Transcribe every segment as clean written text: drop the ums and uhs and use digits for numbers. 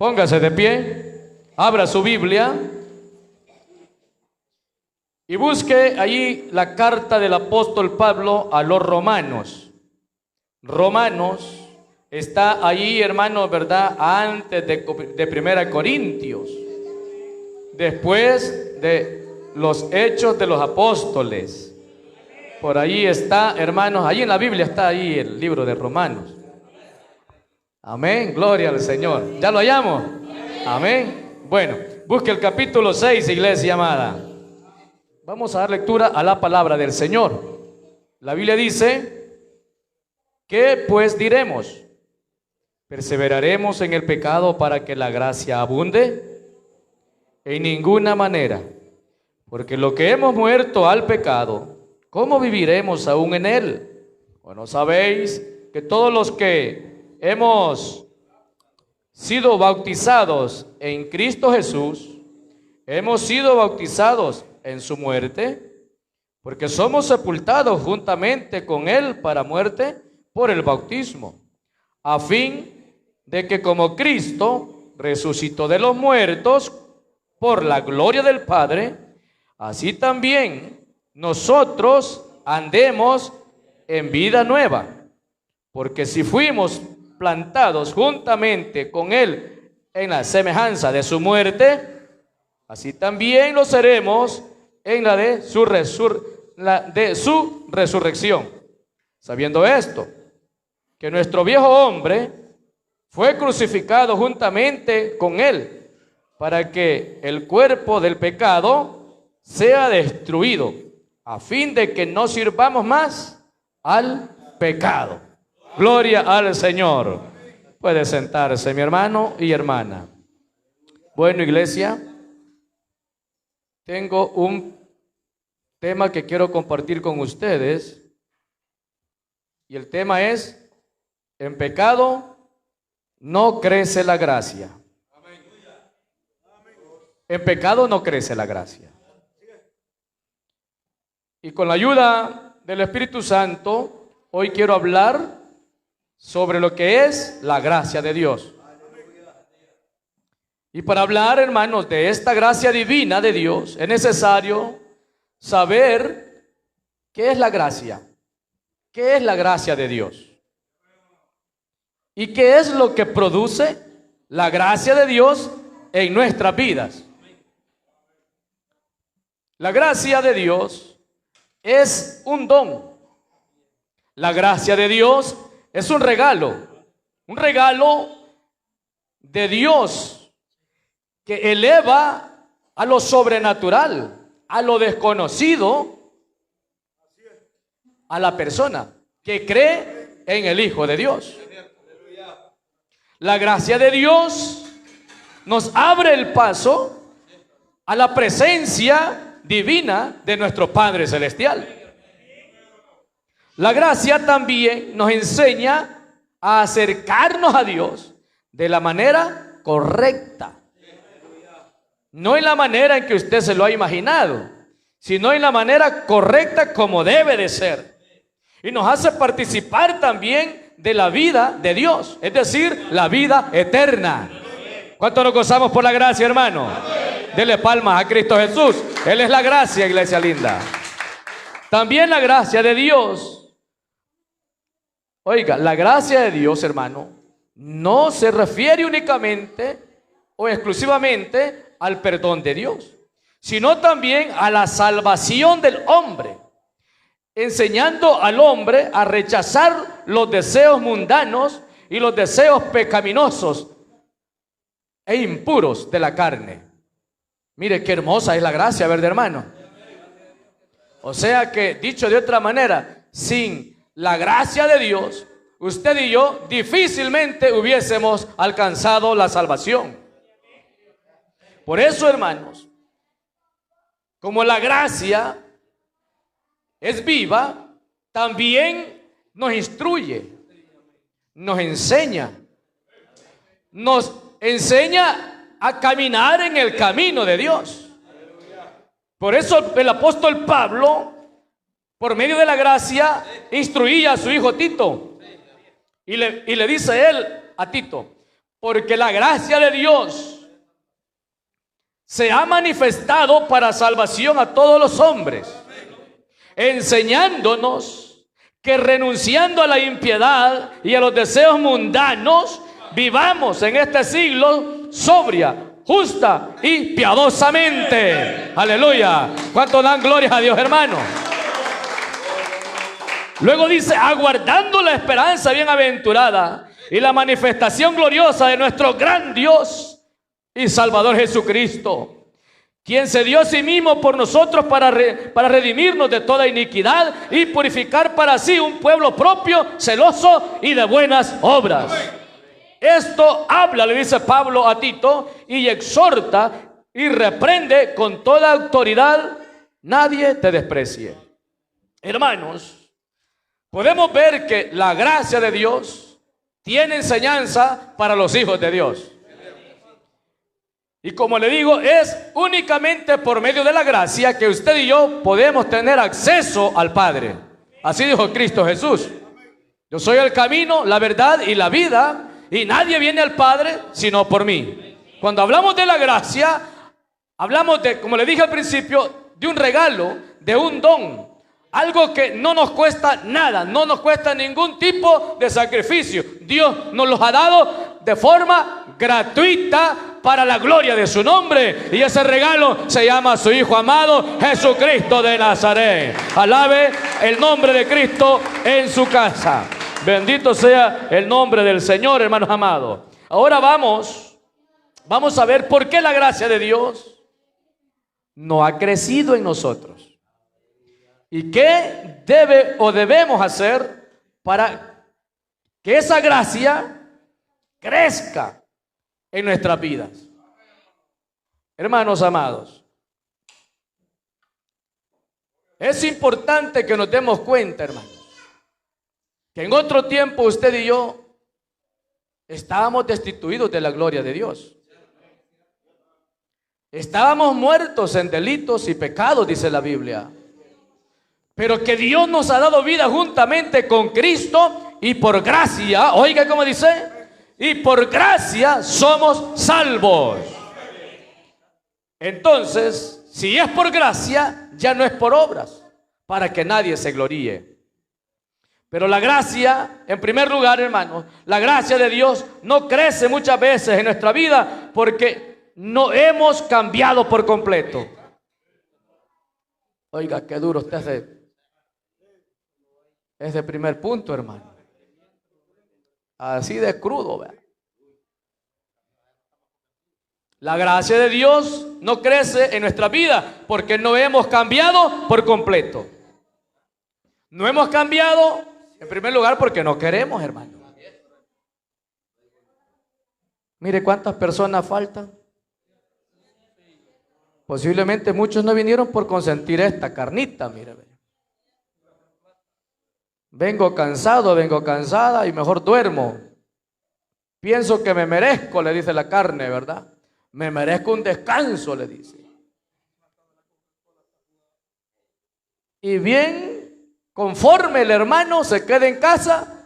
Póngase de pie, abra su Biblia y busque allí la carta del apóstol Pablo a los romanos. Romanos está allí, hermanos, ¿verdad? Antes de Primera Corintios, después de los Hechos de los Apóstoles. Por allí está, hermanos, allí en la Biblia está ahí el libro de Romanos. Amén, gloria al Señor. ¿Ya lo hallamos? Amén. Bueno, busque el capítulo 6, iglesia amada. Vamos a dar lectura a la palabra del Señor. La Biblia dice: ¿qué pues diremos? ¿Perseveraremos en el pecado para que la gracia abunde? En ninguna manera, porque lo que hemos muerto al pecado, ¿cómo viviremos aún en él? ¿O no sabéis que todos los que hemos sido bautizados en Cristo Jesús, hemos sido bautizados en su muerte? Porque somos sepultados juntamente con él para muerte por el bautismo, a fin de que como Cristo resucitó de los muertos por la gloria del Padre, así también nosotros andemos en vida nueva. Porque si fuimos plantados juntamente con él en la semejanza de su muerte, así también lo seremos en la de su resurrección. Sabiendo esto, que nuestro viejo hombre fue crucificado juntamente con él, para que el cuerpo del pecado sea destruido, a fin de que no sirvamos más al pecado. Gloria al Señor. Puede sentarse, mi hermano y hermana. Bueno, iglesia, tengo un tema que quiero compartir con ustedes. Y el tema es: en pecado no crece la gracia. En pecado no crece la gracia. Y con la ayuda del Espíritu Santo, hoy quiero hablar sobre lo que es la gracia de Dios. Y para hablar, hermanos, de esta gracia divina de Dios, es necesario saber qué es la gracia. ¿Qué es la gracia de Dios? ¿Y qué es lo que produce la gracia de Dios en nuestras vidas? La gracia de Dios es un don. La gracia de Dios es un regalo de Dios que eleva a lo sobrenatural, a lo desconocido, a la persona que cree en el Hijo de Dios. La gracia de Dios nos abre el paso a la presencia divina de nuestro Padre Celestial. La gracia también nos enseña a acercarnos a Dios de la manera correcta. No en la manera en que usted se lo ha imaginado, sino en la manera correcta como debe de ser. Y nos hace participar también de la vida de Dios, es decir, la vida eterna. ¿Cuánto nos gozamos por la gracia, hermano? Dele palmas a Cristo Jesús. Él es la gracia, iglesia linda. También la gracia de Dios. Oiga, la gracia de Dios, hermano, no se refiere únicamente o exclusivamente al perdón de Dios, sino también a la salvación del hombre, enseñando al hombre a rechazar los deseos mundanos y los deseos pecaminosos e impuros de la carne. Mire qué hermosa es la gracia, ¿verdad, hermano? O sea que, dicho de otra manera, sin la gracia de Dios, usted y yo difícilmente hubiésemos alcanzado la salvación. Por eso, hermanos, como la gracia es viva, también nos instruye, nos enseña a caminar en el camino de Dios. Por eso el apóstol Pablo, por medio de la gracia, instruía a su hijo Tito. Y le dice él a Tito: Porque la gracia de Dios se ha manifestado para salvación a todos los hombres, enseñándonos que renunciando a la impiedad y a los deseos mundanos, vivamos en este siglo sobria, justa y piadosamente. Aleluya. ¿Cuánto dan gloria a Dios, hermano? Luego dice, aguardando la esperanza bienaventurada y la manifestación gloriosa de nuestro gran Dios y Salvador Jesucristo, quien se dio a sí mismo por nosotros para redimirnos de toda iniquidad y purificar para sí un pueblo propio, celoso y de buenas obras. Esto habla, le dice Pablo a Tito, y exhorta y reprende con toda autoridad. Nadie te desprecie. Hermanos, podemos ver que la gracia de Dios tiene enseñanza para los hijos de Dios. Y como le digo, es únicamente por medio de la gracia que usted y yo podemos tener acceso al Padre. Así dijo Cristo Jesús. Yo soy el camino, la verdad y la vida, y nadie viene al Padre sino por mí. Cuando hablamos de la gracia, hablamos de, como le dije al principio, de un regalo, de un don. Algo que no nos cuesta nada, no nos cuesta ningún tipo de sacrificio. Dios nos los ha dado de forma gratuita para la gloria de su nombre. Y ese regalo se llama su Hijo amado, Jesucristo de Nazaret. Alabe el nombre de Cristo en su casa. Bendito sea el nombre del Señor, hermanos amados. Ahora vamos a ver por qué la gracia de Dios no ha crecido en nosotros. ¿Y qué debe o debemos hacer para que esa gracia crezca en nuestras vidas? Hermanos amados, es importante que nos demos cuenta, hermanos, que en otro tiempo usted y yo estábamos destituidos de la gloria de Dios. Estábamos muertos en delitos y pecados, dice la Biblia. Pero que Dios nos ha dado vida juntamente con Cristo, y por gracia, oiga cómo dice, y por gracia somos salvos. Entonces, si es por gracia, ya no es por obras, para que nadie se gloríe. Pero la gracia, en primer lugar, hermanos, la gracia de Dios no crece muchas veces en nuestra vida porque no hemos cambiado por completo. Oiga, qué duro usted hace ese primer punto, hermano. Así de crudo, ¿verdad? La gracia de Dios no crece en nuestra vida porque no hemos cambiado por completo. No hemos cambiado, en primer lugar, porque no queremos, hermano. Mire cuántas personas faltan. Posiblemente muchos no vinieron por consentir esta carnita, mire. Vengo cansado, vengo cansada y mejor duermo. Pienso que me merezco, le dice la carne, ¿verdad? Me merezco un descanso, le dice. Y bien, conforme el hermano se quede en casa,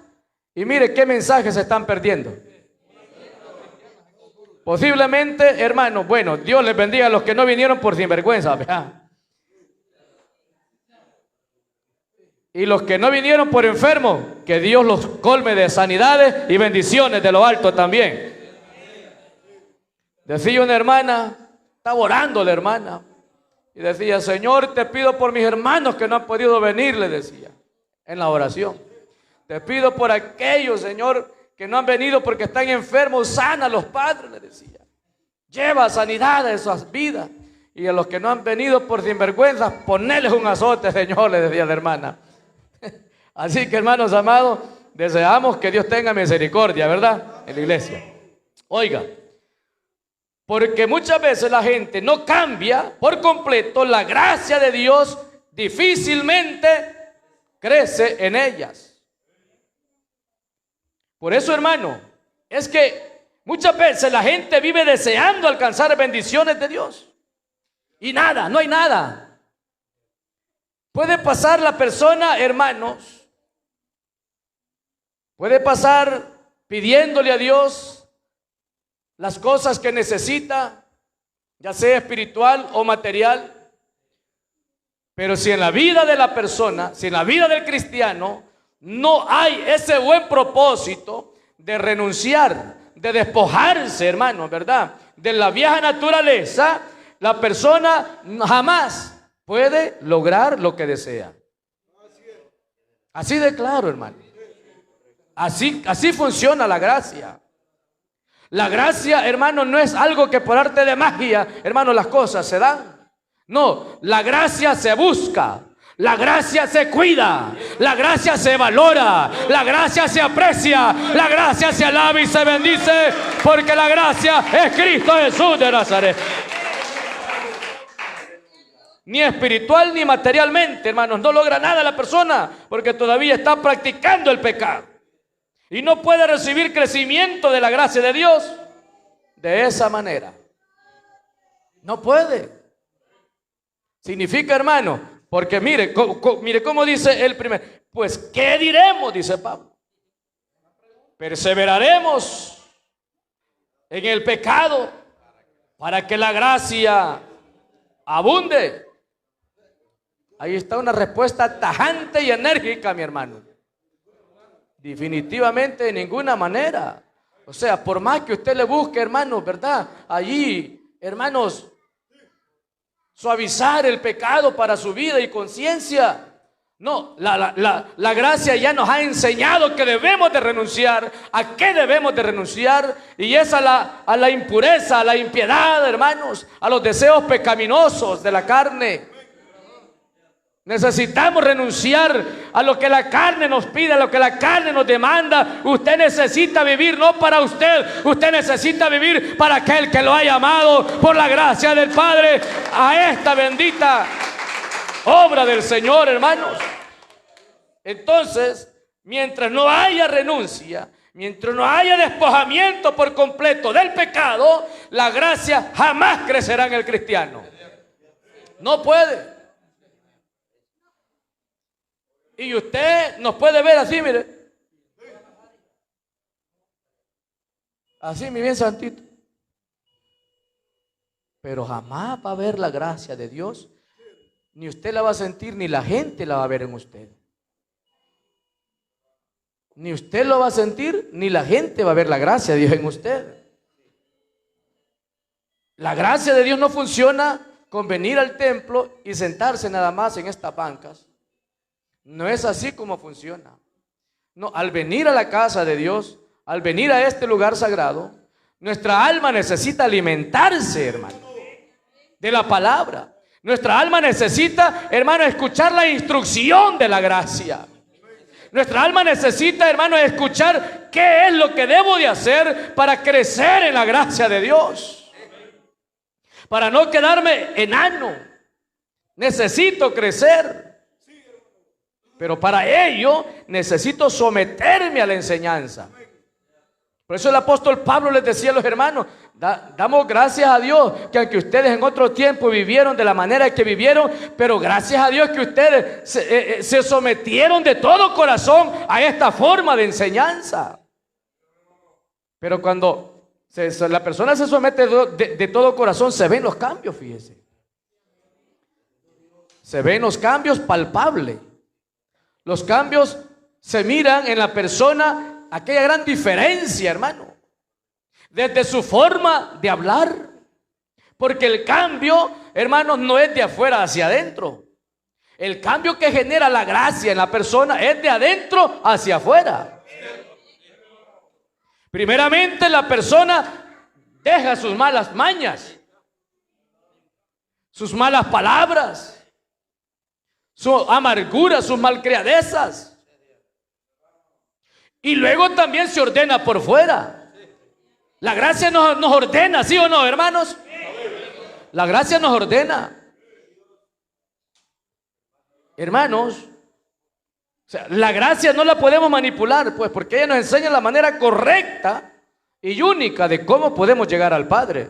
y mire qué mensajes se están perdiendo. Posiblemente, hermano, bueno, Dios les bendiga a los que no vinieron por sinvergüenza, ¿verdad? Y los que no vinieron por enfermos, que Dios los colme de sanidades y bendiciones de lo alto también. Decía una hermana, estaba orando la hermana, y decía, Señor, te pido por mis hermanos que no han podido venir, le decía, en la oración. Te pido por aquellos, Señor, que no han venido porque están enfermos, sana a los padres, le decía. Lleva sanidad a esas vidas. Y a los que no han venido por sinvergüenza, ponles un azote, Señor, le decía la hermana. Así que, hermanos amados, deseamos que Dios tenga misericordia, ¿verdad? En la iglesia. Oiga, porque muchas veces la gente no cambia por completo, la gracia de Dios difícilmente crece en ellas. Por eso, hermano, es que muchas veces la gente vive deseando alcanzar bendiciones de Dios. Y nada, no hay nada. Puede pasar la persona, hermanos, puede pasar pidiéndole a Dios las cosas que necesita, ya sea espiritual o material. Pero si en la vida de la persona, si en la vida del cristiano no hay ese buen propósito de renunciar, de despojarse, hermano, ¿verdad?, de la vieja naturaleza, la persona jamás puede lograr lo que desea. Así de claro, hermano. Así funciona la gracia. La gracia, hermano, no es algo que por arte de magia, hermano, las cosas se dan. No, la gracia se busca. La gracia se cuida, la gracia se valora, la gracia se aprecia, la gracia se alaba y se bendice, porque la gracia es Cristo Jesús de Nazaret. Ni espiritual ni materialmente, hermanos, no logra nada la persona, porque todavía está practicando el pecado. Y no puede recibir crecimiento de la gracia de Dios de esa manera. No puede. Significa, hermano, porque mire cómo dice el primer. Pues, ¿qué diremos? Dice Pablo. Perseveraremos en el pecado para que la gracia abunde. Ahí está una respuesta tajante y enérgica, mi hermano. Definitivamente de ninguna manera. O sea, por más que usted le busque, hermanos, ¿verdad?, allí, hermanos, suavizar el pecado para su vida y conciencia. No, la gracia ya nos ha enseñado que debemos de renunciar. ¿A qué debemos de renunciar? Y es a la impureza, a la impiedad, hermanos, a los deseos pecaminosos de la carne. Necesitamos renunciar a lo que la carne nos pide, a lo que la carne nos demanda. Usted necesita vivir no para usted, usted necesita vivir para aquel que lo ha llamado por la gracia del Padre a esta bendita obra del Señor, hermanos. Entonces, mientras no haya renuncia, mientras no haya despojamiento por completo del pecado, la gracia jamás crecerá en el cristiano. No puede. Y usted nos puede ver así, mire. Así, mi bien santito. Pero jamás va a ver la gracia de Dios. Ni usted la va a sentir, ni la gente la va a ver en usted. Ni usted lo va a sentir, ni la gente va a ver la gracia de Dios en usted. La gracia de Dios no funciona con venir al templo y sentarse nada más en estas bancas. No es así como funciona. No, al venir a la casa de Dios, al venir a este lugar sagrado, nuestra alma necesita alimentarse, hermano, de la palabra. Nuestra alma necesita, hermano, escuchar la instrucción de la gracia. Nuestra alma necesita, hermano, escuchar qué es lo que debo de hacer para crecer en la gracia de Dios. Para no quedarme enano. Necesito crecer. Pero para ello necesito someterme a la enseñanza. Por eso el apóstol Pablo les decía a los hermanos, damos gracias a Dios que aunque ustedes en otro tiempo vivieron de la manera que vivieron, pero gracias a Dios que ustedes se sometieron de todo corazón a esta forma de enseñanza. Pero cuando la persona se somete de todo corazón, se ven los cambios, fíjese. Se ven los cambios palpables. Los cambios se miran en la persona, aquella gran diferencia, hermano, desde su forma de hablar, porque el cambio, hermanos, no es de afuera hacia adentro. El cambio que genera la gracia en la persona es de adentro hacia afuera. Primeramente, la persona deja sus malas mañas, sus malas palabras, su amargura, sus malcriadezas. Y luego también se ordena por fuera. La gracia nos ordena, ¿sí o no, hermanos? La gracia nos ordena. Hermanos, o sea, la gracia no la podemos manipular, pues, porque ella nos enseña la manera correcta y única de cómo podemos llegar al Padre.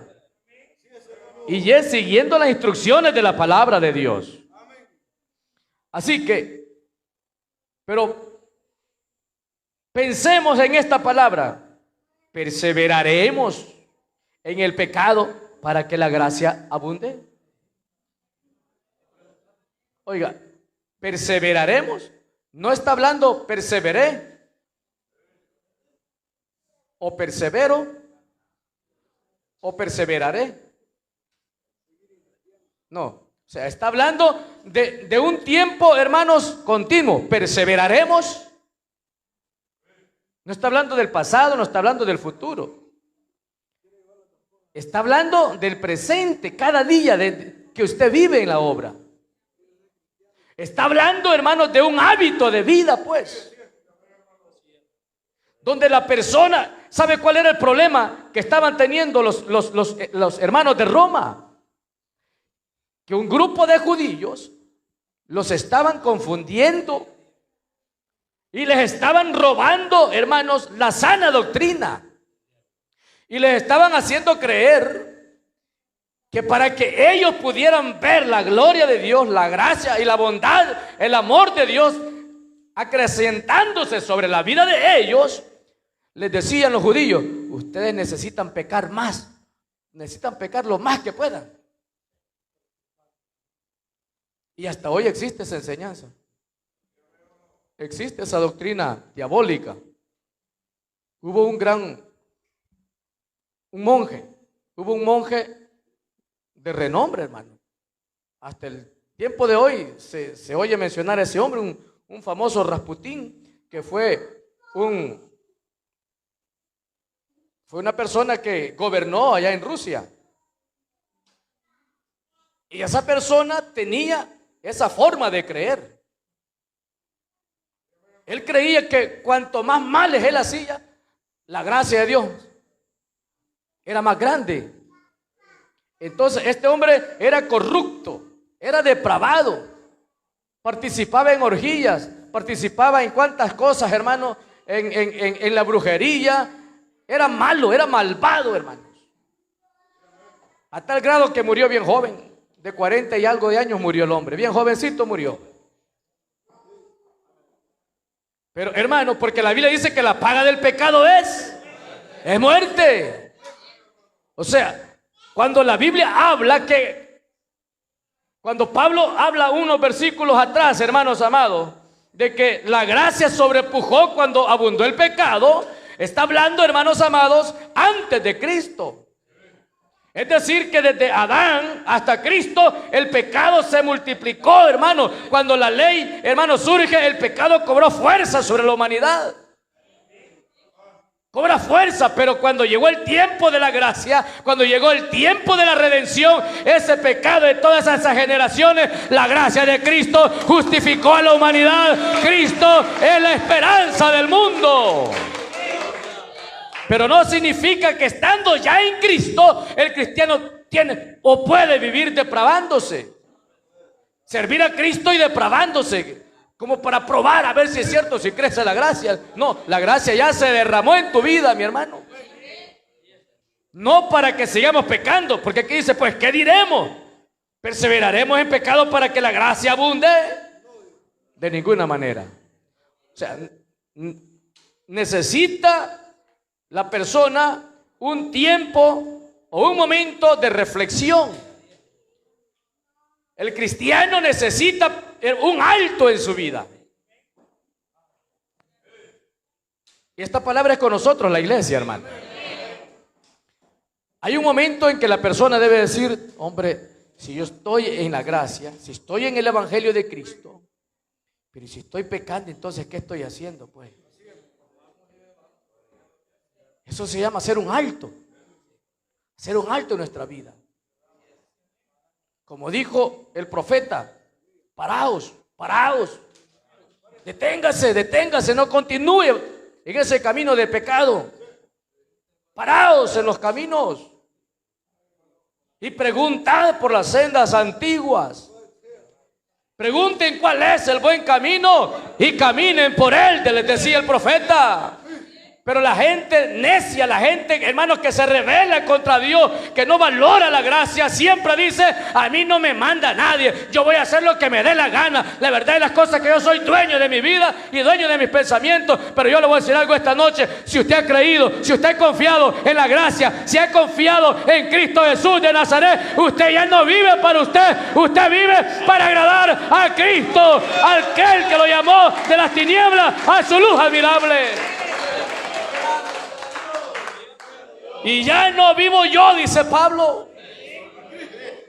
Y es siguiendo las instrucciones de la palabra de Dios. Así que, pero pensemos en esta palabra, perseveraremos en el pecado para que la gracia abunde. Oiga, perseveraremos. No está hablando perseveré o persevero o perseveraré. No, o sea, está hablando de un tiempo, hermanos, continuo. Perseveraremos. No está hablando del pasado, no está hablando del futuro. Está hablando del presente, cada día que usted vive en la obra. Está hablando, hermanos, de un hábito de vida, pues. Donde la persona, ¿sabe cuál era el problema que estaban teniendo los hermanos de Roma? Que un grupo de judíos los estaban confundiendo y les estaban robando, hermanos, la sana doctrina. Y les estaban haciendo creer que para que ellos pudieran ver la gloria de Dios, la gracia y la bondad, el amor de Dios acrecentándose sobre la vida de ellos, les decían los judíos: ustedes necesitan pecar más, necesitan pecar lo más que puedan. Y hasta hoy existe esa enseñanza. Existe esa doctrina diabólica. Hubo un monje de renombre, hermano. Hasta el tiempo de hoy se oye mencionar a ese hombre, un famoso Rasputín, que fue una persona que gobernó allá en Rusia. Y esa persona tenía esa forma de creer. Él creía que cuanto más males él hacía, la gracia de Dios era más grande. Entonces este hombre era corrupto, era depravado, participaba en orgías, participaba en cuantas cosas, hermano, en la brujería. Era malo, era malvado, hermanos. A tal grado que murió bien joven, de 40 y algo de años murió el hombre, bien jovencito murió. Pero hermano, porque la Biblia dice que la paga del pecado es muerte. O sea, cuando la Biblia habla cuando Pablo habla unos versículos atrás, hermanos amados, de que la gracia sobrepujó cuando abundó el pecado, está hablando, hermanos amados, antes de Cristo. Es decir, que desde Adán hasta Cristo el pecado se multiplicó, hermano. Cuando la ley, hermano, surge, el pecado cobró fuerza sobre la humanidad. Cobra fuerza, pero cuando llegó el tiempo de la gracia, cuando llegó el tiempo de la redención, ese pecado de todas esas generaciones, la gracia de Cristo justificó a la humanidad. Cristo es la esperanza del mundo. Pero no significa que estando ya en Cristo, el cristiano tiene o puede vivir depravándose. Servir a Cristo y depravándose, como para probar a ver si es cierto, si crece la gracia. No, la gracia ya se derramó en tu vida, mi hermano. No para que sigamos pecando, porque aquí dice, pues, ¿qué diremos? ¿Perseveraremos en pecado para que la gracia abunde? De ninguna manera. O sea, necesita la persona un tiempo o un momento de reflexión. El cristiano necesita un alto en su vida. Y esta palabra es con nosotros, la iglesia, hermano. Hay un momento en que la persona debe decir: hombre, si yo estoy en la gracia, si estoy en el evangelio de Cristo, pero si estoy pecando, entonces ¿qué estoy haciendo, pues? Eso se llama hacer un alto en nuestra vida. Como dijo el profeta: paraos, deténgase, no continúe en ese camino de pecado. Paraos en los caminos y preguntad por las sendas antiguas. Pregunten cuál es el buen camino y caminen por él, les decía el profeta. Pero la gente necia, la gente, hermanos, que se rebela contra Dios, que no valora la gracia, siempre dice: a mí no me manda nadie, yo voy a hacer lo que me dé la gana. La verdad es las cosas que yo soy dueño de mi vida y dueño de mis pensamientos. Pero yo le voy a decir algo esta noche: si usted ha creído, si usted ha confiado en la gracia, si ha confiado en Cristo Jesús de Nazaret, usted ya no vive para usted, usted vive para agradar a Cristo, aquel que lo llamó de las tinieblas a su luz admirable. Y ya no vivo yo, dice Pablo,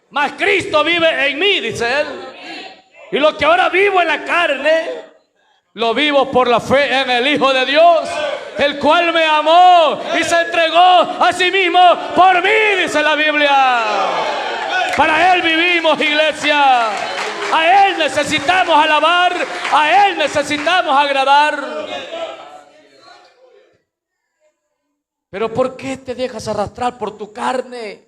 mas Cristo vive en mí, dice él. Y lo que ahora vivo en la carne, lo vivo por la fe en el Hijo de Dios, el cual me amó y se entregó a sí mismo por mí, dice la Biblia. Para Él vivimos, iglesia. A Él necesitamos alabar, a Él necesitamos agradar. Pero ¿por qué te dejas arrastrar por tu carne?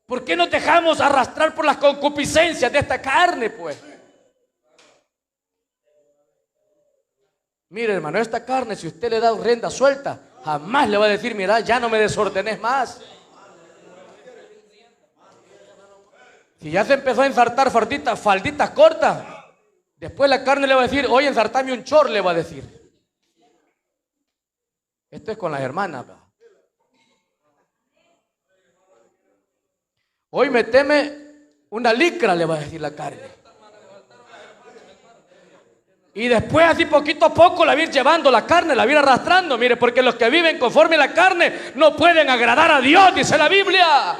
¿Por qué nos dejamos arrastrar por las concupiscencias de esta carne, pues? Mire, hermano, esta carne, si usted le da rienda suelta, jamás le va a decir: mira, ya no me desordenes más. Si ya se empezó a ensartar falditas cortas, después la carne le va a decir: oye, ensartame un chor, le va a decir. Esto es con las hermanas. Hoy meteme una licra, le va a decir la carne. Y después así poquito a poco la va a ir llevando la carne, la va a ir arrastrando. Mire, porque los que viven conforme a la carne no pueden agradar a Dios, dice la Biblia.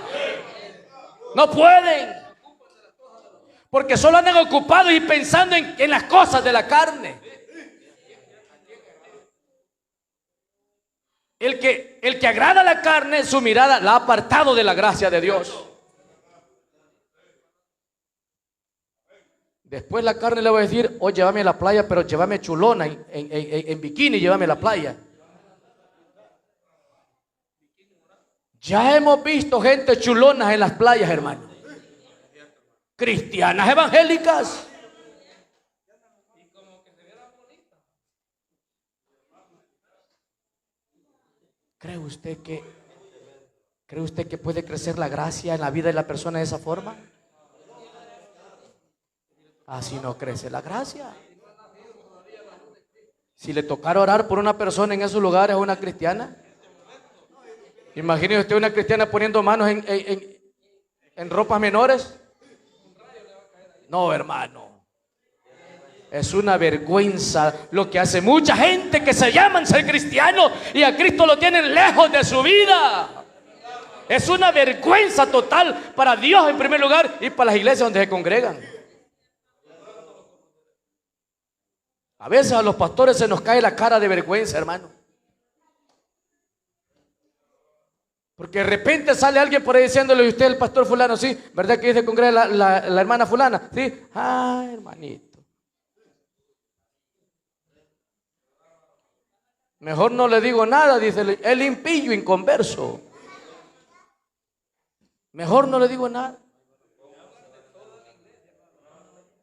No pueden. Porque solo andan ocupados y pensando en las cosas de la carne. El que agrada a la carne, su mirada la ha apartado de la gracia de Dios. Después la carne le va a decir: oye, llévame a la playa, pero llévame chulona, en bikini, llévame a la playa. Ya hemos visto gente chulonas en las playas, hermano. Cristianas evangélicas. ¿Cree usted que puede crecer la gracia en la vida de la persona de esa forma? Así no crece la gracia. Si le tocara orar por una persona en esos lugares, una cristiana, imagínese usted una cristiana poniendo manos en ropas menores. No, hermano. Es una vergüenza lo que hace mucha gente que se llaman ser cristianos y a Cristo lo tienen lejos de su vida. Es una vergüenza total para Dios en primer lugar y para las iglesias donde se congregan. A veces a los pastores se nos cae la cara de vergüenza, hermano. Porque de repente sale alguien por ahí diciéndole: usted es el pastor fulano, sí, ¿verdad que dice congrega la hermana fulana? Sí, hermanito. Mejor no le digo nada, dice el impío inconverso. Mejor no le digo nada.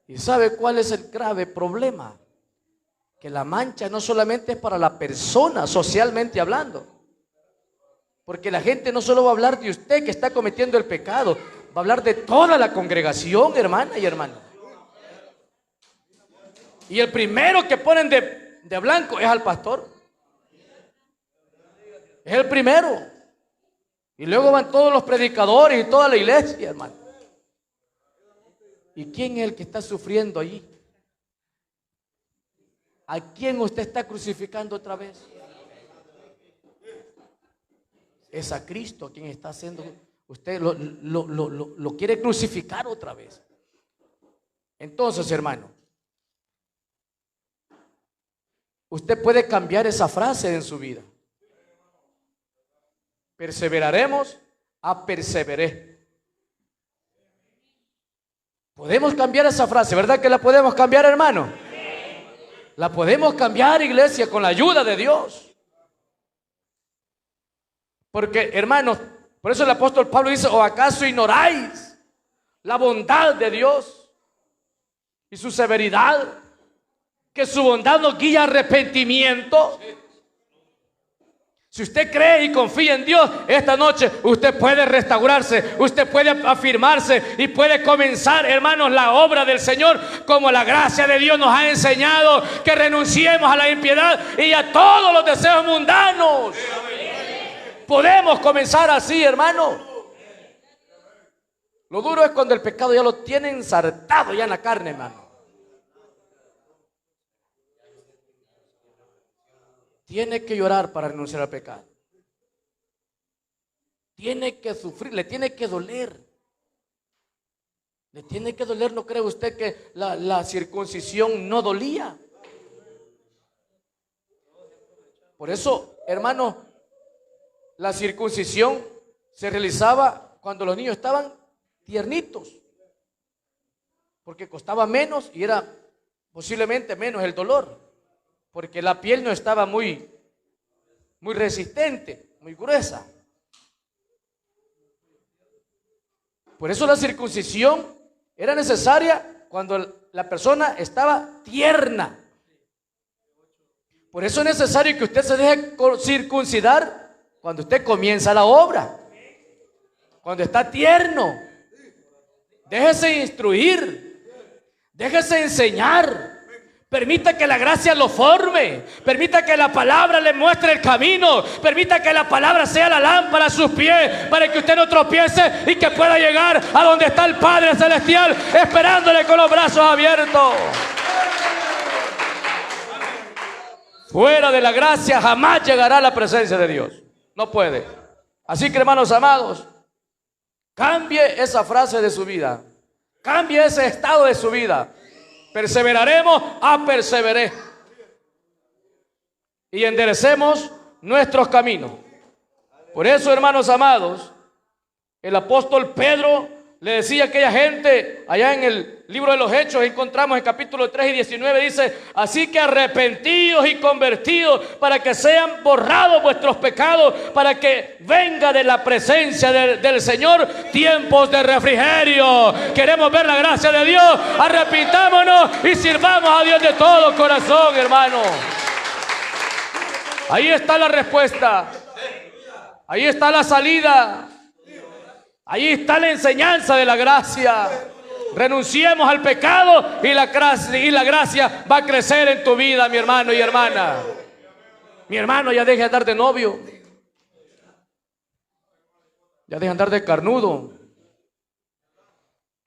¿Y sabe cuál es el grave problema? Que la mancha no solamente es para la persona, socialmente hablando. Porque la gente no solo va a hablar de usted que está cometiendo el pecado, va a hablar de toda la congregación, hermana y hermano. Y el primero que ponen de blanco es al pastor. Es el primero. Y luego van todos los predicadores y toda la iglesia, hermano. ¿Y quién es el que está sufriendo allí? ¿A quién usted está crucificando otra vez? Es a Cristo quien está haciendo. Usted lo quiere crucificar otra vez. Entonces, hermano, usted puede cambiar esa frase en su vida. Perseveraremos a perseveré. Podemos cambiar esa frase, ¿verdad que la podemos cambiar, hermano? La podemos cambiar, iglesia, con la ayuda de Dios. Porque, hermanos, por eso el apóstol Pablo dice: ¿o acaso ignoráis la bondad de Dios y su severidad? Que su bondad nos guía a arrepentimiento. Si usted cree y confía en Dios, esta noche usted puede restaurarse, usted puede afirmarse y puede comenzar, hermanos, la obra del Señor, como la gracia de Dios nos ha enseñado, que renunciemos a la impiedad y a todos los deseos mundanos. Podemos comenzar así, hermano. Lo duro es cuando el pecado ya lo tiene ensartado ya en la carne, hermano. Tiene que llorar para renunciar al pecado. Tiene que sufrir, le tiene que doler. Le tiene que doler, ¿no cree usted que la circuncisión no dolía? Por eso, hermano, la circuncisión se realizaba cuando los niños estaban tiernitos, porque costaba menos y era posiblemente menos el dolor, porque la piel no estaba muy resistente, muy gruesa. Por eso la circuncisión era necesaria cuando la persona estaba tierna. Por eso es necesario que usted se deje circuncidar cuando usted comienza la obra, cuando está tierno. Déjese instruir, déjese enseñar. Permita que la gracia lo forme. Permita que la palabra le muestre el camino. Permita que la palabra sea la lámpara a sus pies, para que usted no tropiece y que pueda llegar a donde está el Padre Celestial, esperándole con los brazos abiertos. Fuera de la gracia jamás llegará a la presencia de Dios. No puede. Así que, hermanos amados, cambie esa frase de su vida. Cambie ese estado de su vida. Perseveraremos, perseveré. Y enderecemos nuestros caminos. Por eso, hermanos amados, el apóstol Pedro le decía a aquella gente, allá en el libro de los Hechos, encontramos en capítulo 3 y 19, dice: así que arrepentidos y convertidos, para que sean borrados vuestros pecados, para que venga de la presencia del Señor tiempos de refrigerio. Queremos ver la gracia de Dios. Arrepintámonos y sirvamos a Dios de todo corazón, hermano. Ahí está la respuesta. Ahí está la salida. Ahí está la enseñanza de la gracia. Renunciemos al pecado y la gracia va a crecer en tu vida, mi hermano y hermana. Mi hermano, ya deje de andar de novio. Ya deje de andar de carnudo.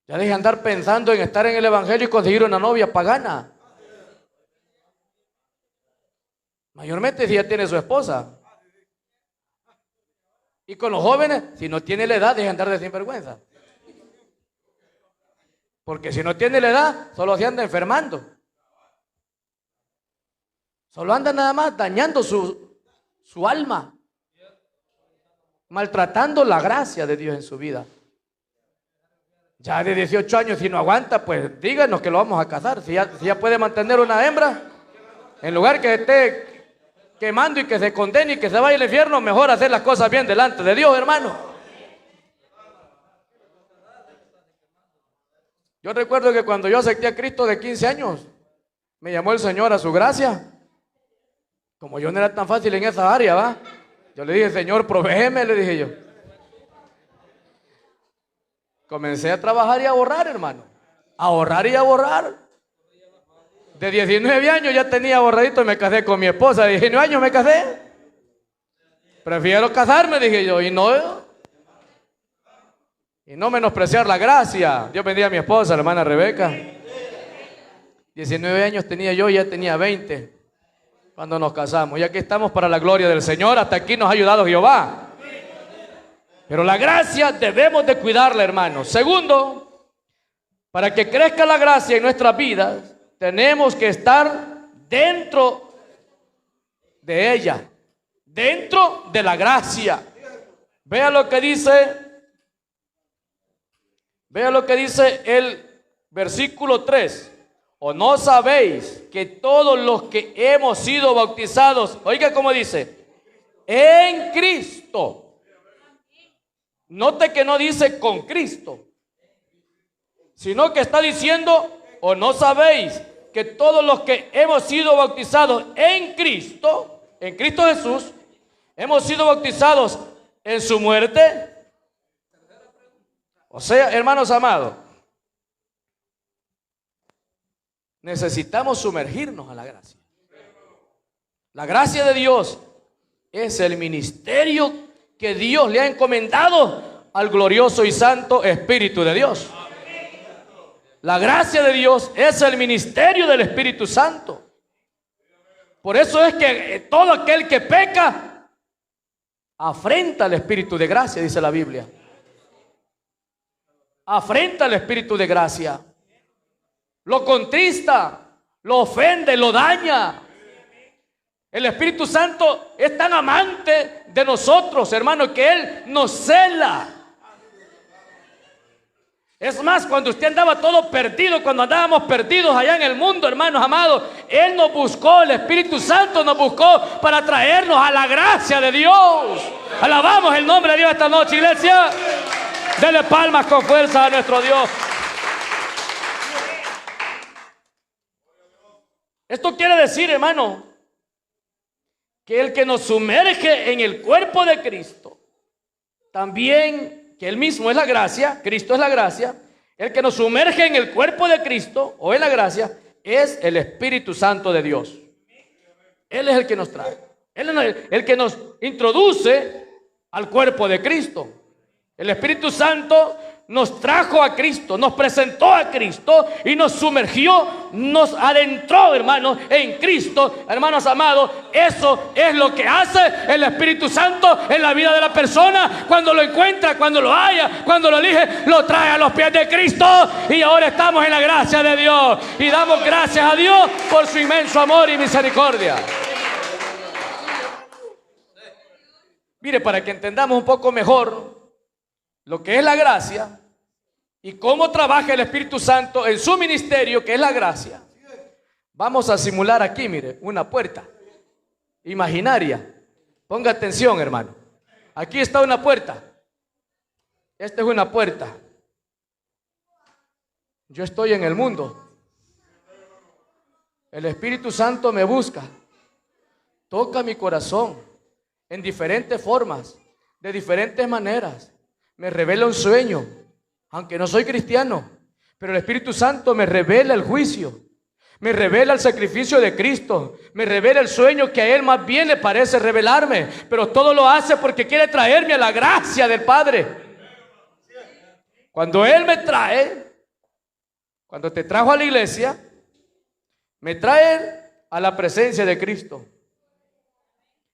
Ya deje de andar pensando en estar en el evangelio y conseguir una novia pagana. Mayormente si ya tiene su esposa. Y con los jóvenes, si no tiene la edad, deje de andar de sinvergüenza. Porque si no tiene la edad, solo se anda enfermando. Solo anda nada más dañando su alma. Maltratando la gracia de Dios en su vida. Ya de 18 años, si no aguanta, pues díganos que lo vamos a casar. Si ya puede mantener una hembra, en lugar que esté quemando y que se condene y que se vaya al infierno, mejor hacer las cosas bien delante de Dios, hermano. Yo recuerdo que cuando yo acepté a Cristo de 15 años, me llamó el Señor a su gracia. Como yo no era tan fácil en esa área, ¿va? Yo le dije: Señor, provéeme, le dije yo. Comencé a trabajar y a ahorrar, hermano. A ahorrar y a ahorrar. De 19 años ya tenía ahorradito y me casé con mi esposa. De 19 años me casé. Prefiero casarme, dije yo, y no menospreciar la gracia. Dios bendiga a mi esposa, la hermana Rebeca. 19 años tenía yo y ya tenía 20 cuando nos casamos. Y aquí estamos para la gloria del Señor. Hasta aquí nos ha ayudado Jehová. Pero la gracia debemos de cuidarla, hermanos. Segundo, para que crezca la gracia en nuestras vidas, tenemos que estar dentro de ella, dentro de la gracia. Vea lo que dice el versículo 3. ¿O no sabéis que todos los que hemos sido bautizados, oiga cómo dice, en Cristo? Note que no dice con Cristo, sino que está diciendo: ¿o no sabéis que todos los que hemos sido bautizados en Cristo Jesús, Hemos sido bautizados en su muerte. O sea, hermanos amados, necesitamos sumergirnos a la gracia. La gracia de Dios es el ministerio que Dios le ha encomendado al glorioso y santo Espíritu de Dios. La gracia de Dios es el ministerio del Espíritu Santo. Por eso es que todo aquel que peca afrenta al Espíritu de gracia, dice la Biblia. Afrenta al Espíritu de gracia. Lo contrista, lo ofende, lo daña. El Espíritu Santo es tan amante de nosotros, hermano, que Él nos cela. Es más, cuando usted andaba todo perdido, cuando andábamos perdidos allá en el mundo, hermanos amados, Él nos buscó, el Espíritu Santo nos buscó para traernos a la gracia de Dios. Alabamos el nombre de Dios esta noche, iglesia. Dele palmas con fuerza a nuestro Dios. Esto quiere decir, hermano, que el que nos sumerge en el cuerpo de Cristo, también que Él mismo es la gracia, Cristo es la gracia, el que nos sumerge en el cuerpo de Cristo, o en la gracia, es el Espíritu Santo de Dios. Él es el que nos trae, Él es el que nos introduce al cuerpo de Cristo. El Espíritu Santo nos trajo a Cristo, nos presentó a Cristo y nos sumergió, nos adentró, hermanos, en Cristo. Hermanos amados, eso es lo que hace el Espíritu Santo en la vida de la persona. Cuando lo encuentra, cuando lo halla, cuando lo elige, lo trae a los pies de Cristo. Y ahora estamos en la gracia de Dios y damos gracias a Dios por su inmenso amor y misericordia. Mire, para que entendamos un poco mejor lo que es la gracia y cómo trabaja el Espíritu Santo en su ministerio, que es la gracia, vamos a simular aquí, mire, una puerta imaginaria. Ponga atención, hermano. Aquí está una puerta. Esta es una puerta. Yo estoy en el mundo. El Espíritu Santo me busca, toca mi corazón en diferentes formas, de diferentes maneras. Me revela un sueño, aunque no soy cristiano, pero el Espíritu Santo me revela el juicio, me revela el sacrificio de Cristo, me revela el sueño que a Él más bien le parece revelarme, pero todo lo hace porque quiere traerme a la gracia del Padre. Cuando Él me trae, cuando te trajo a la iglesia, me trae a la presencia de Cristo.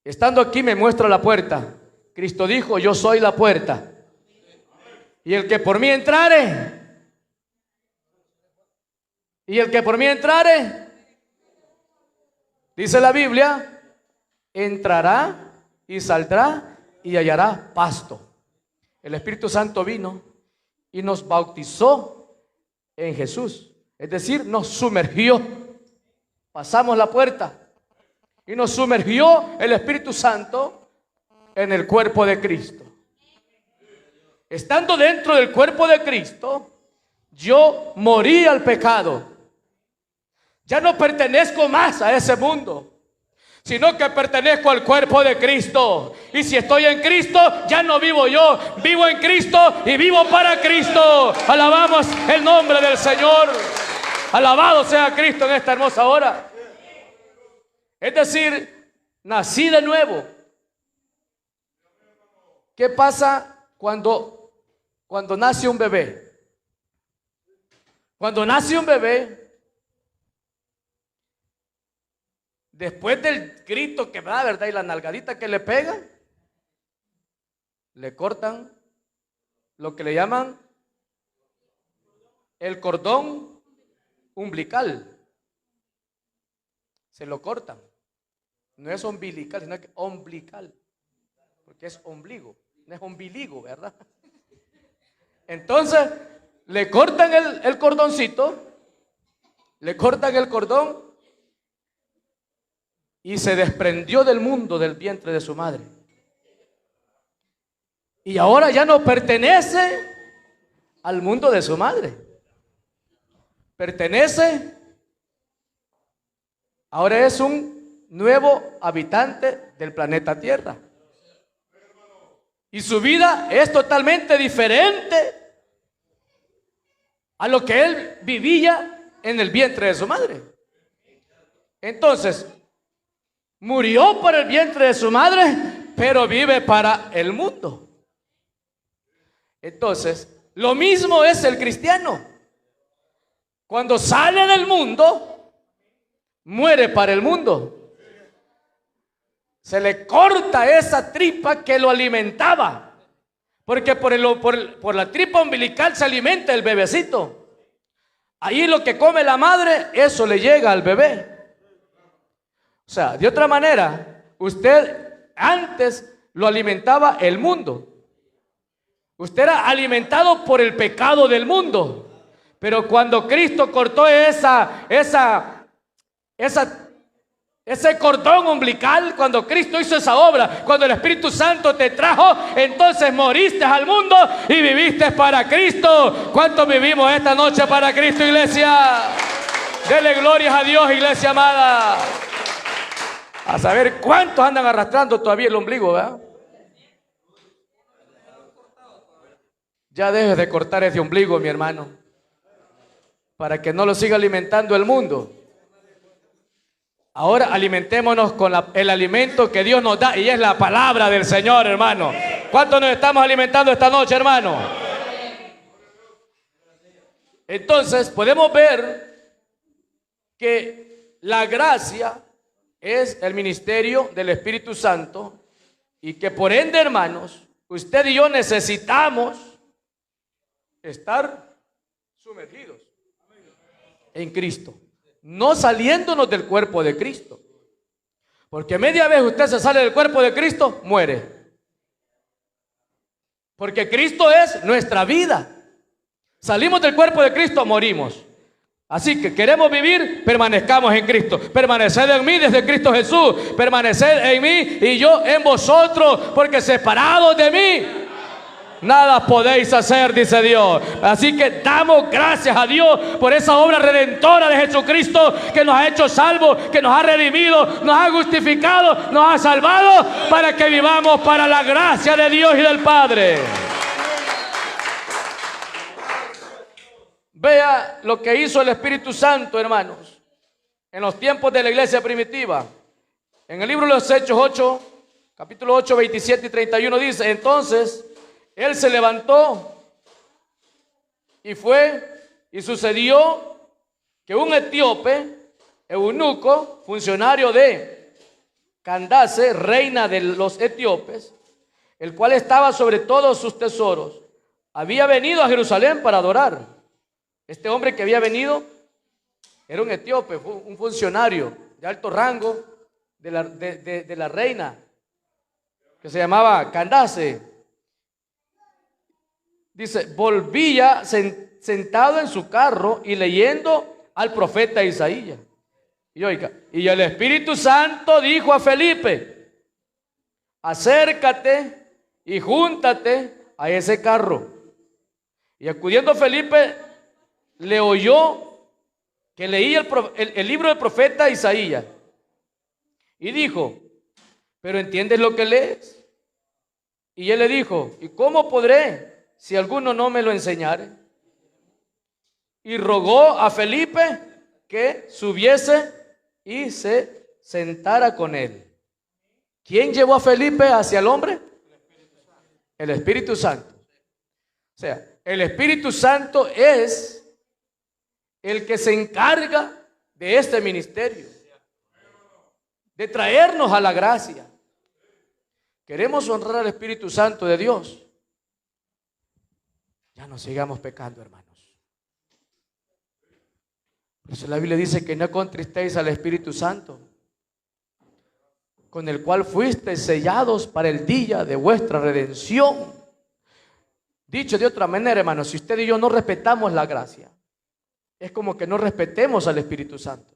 Estando aquí me muestra la puerta. Cristo dijo: yo soy la puerta. Y el que por mí entrare, dice la Biblia, entrará y saldrá y hallará pasto. El Espíritu Santo vino y nos bautizó en Jesús. Es decir, nos sumergió. Pasamos la puerta y nos sumergió el Espíritu Santo en el cuerpo de Cristo. Estando dentro del cuerpo de Cristo, yo morí al pecado. Ya no pertenezco más a ese mundo, sino que pertenezco al cuerpo de Cristo. Y si estoy en Cristo, ya no vivo yo, vivo en Cristo y vivo para Cristo. Alabamos el nombre del Señor. Alabado sea Cristo en esta hermosa hora. Es decir, nací de nuevo. ¿Qué pasa cuando nace un bebé? Cuando nace un bebé, después del grito que da, ¿verdad?, y la nalgadita que le pega, le cortan lo que le llaman el cordón umbilical. Se lo cortan. No es umbilical, sino que umbilical, porque es ombligo, no es umbiligo, ¿verdad? Entonces le cortan el cordoncito, le cortan el cordón y se desprendió del mundo, del vientre de su madre. Y ahora ya no pertenece al mundo de su madre. Ahora es un nuevo habitante del planeta Tierra. Y su vida es totalmente diferente a lo que él vivía en el vientre de su madre. Entonces, murió por el vientre de su madre, pero vive para el mundo. Entonces, lo mismo es el cristiano. Cuando sale del mundo, muere para el mundo. Se le corta esa tripa que lo alimentaba. Porque por la tripa umbilical se alimenta el bebecito. Ahí lo que come la madre, eso le llega al bebé. O sea, de otra manera, usted antes lo alimentaba el mundo. Usted era alimentado por el pecado del mundo. Pero cuando Cristo cortó ese cordón umbilical, cuando Cristo hizo esa obra, cuando el Espíritu Santo te trajo, entonces moriste al mundo y viviste para Cristo. ¿Cuántos vivimos esta noche para Cristo, iglesia? Dele glorias a Dios, iglesia amada. A saber cuántos andan arrastrando todavía el ombligo, ¿verdad? Ya dejes de cortar ese ombligo, mi hermano, para que no lo siga alimentando el mundo. Ahora alimentémonos con el alimento que Dios nos da, y es la palabra del Señor, hermano. ¿Cuántos nos estamos alimentando esta noche, hermano? Entonces podemos ver que la gracia es el ministerio del Espíritu Santo, y que por ende, hermanos, usted y yo necesitamos estar sumergidos en Cristo, no saliéndonos del cuerpo de Cristo. Porque media vez usted se sale del cuerpo de Cristo, muere. Porque Cristo es nuestra vida. Salimos del cuerpo de Cristo, morimos. Así que queremos vivir, permanezcamos en Cristo. Permaneced en mí desde Cristo Jesús. Permaneced en mí y yo en vosotros, porque separados de mí nada podéis hacer, dice Dios. Así que damos gracias a Dios por esa obra redentora de Jesucristo, que nos ha hecho salvos, que nos ha redimido, nos ha justificado, nos ha salvado, para que vivamos para la gracia de Dios y del Padre. Vea lo que hizo el Espíritu Santo, hermanos, en los tiempos de la iglesia primitiva. En el libro de los Hechos 8, capítulo 8, 27 y 31 dice: entonces él se levantó y fue, y sucedió que un etíope, eunuco, funcionario de Candace, reina de los etíopes, el cual estaba sobre todos sus tesoros, había venido a Jerusalén para adorar. Este hombre que había venido era un etíope, un funcionario de alto rango de la reina, que se llamaba Candace. Dice, volvía sentado en su carro y leyendo al profeta Isaías. Y oiga, y el Espíritu Santo dijo a Felipe: acércate y júntate a ese carro. Y acudiendo Felipe, le oyó que leía el libro del profeta Isaías. Y dijo: ¿pero entiendes lo que lees? Y él le dijo: ¿y cómo podré si alguno no me lo enseñare? Y rogó a Felipe que subiese y se sentara con él. ¿Quién llevó a Felipe hacia el hombre? El Espíritu Santo. O sea, el Espíritu Santo es el que se encarga de este ministerio, de traernos a la gracia. Queremos honrar al Espíritu Santo de Dios. Ya no sigamos pecando, hermanos. Por eso la Biblia dice que no contristéis al Espíritu Santo, con el cual fuisteis sellados para el día de vuestra redención. Dicho de otra manera, hermanos, si usted y yo no respetamos la gracia, es como que no respetemos al Espíritu Santo.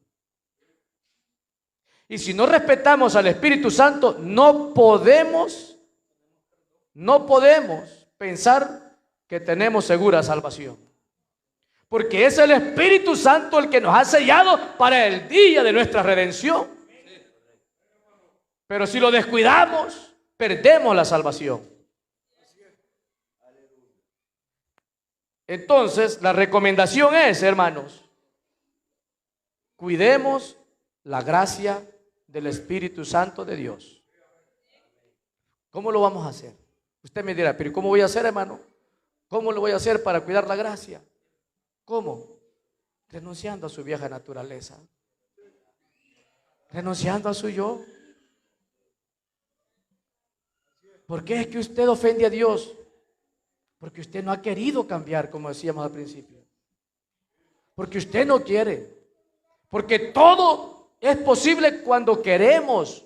Y si no respetamos al Espíritu Santo, no podemos pensar que tenemos segura salvación. Porque es el Espíritu Santo el que nos ha sellado para el día de nuestra redención. Pero si lo descuidamos, perdemos la salvación. Entonces, la recomendación es, hermanos, cuidemos la gracia del Espíritu Santo de Dios. ¿Cómo lo vamos a hacer? Usted me dirá, pero ¿cómo voy a hacer, hermano? ¿Cómo lo voy a hacer para cuidar la gracia? ¿Cómo? Renunciando a su vieja naturaleza. Renunciando a su yo. ¿Por qué es que usted ofende a Dios? Porque usted no ha querido cambiar, como decíamos al principio. Porque usted no quiere. Porque todo es posible cuando queremos.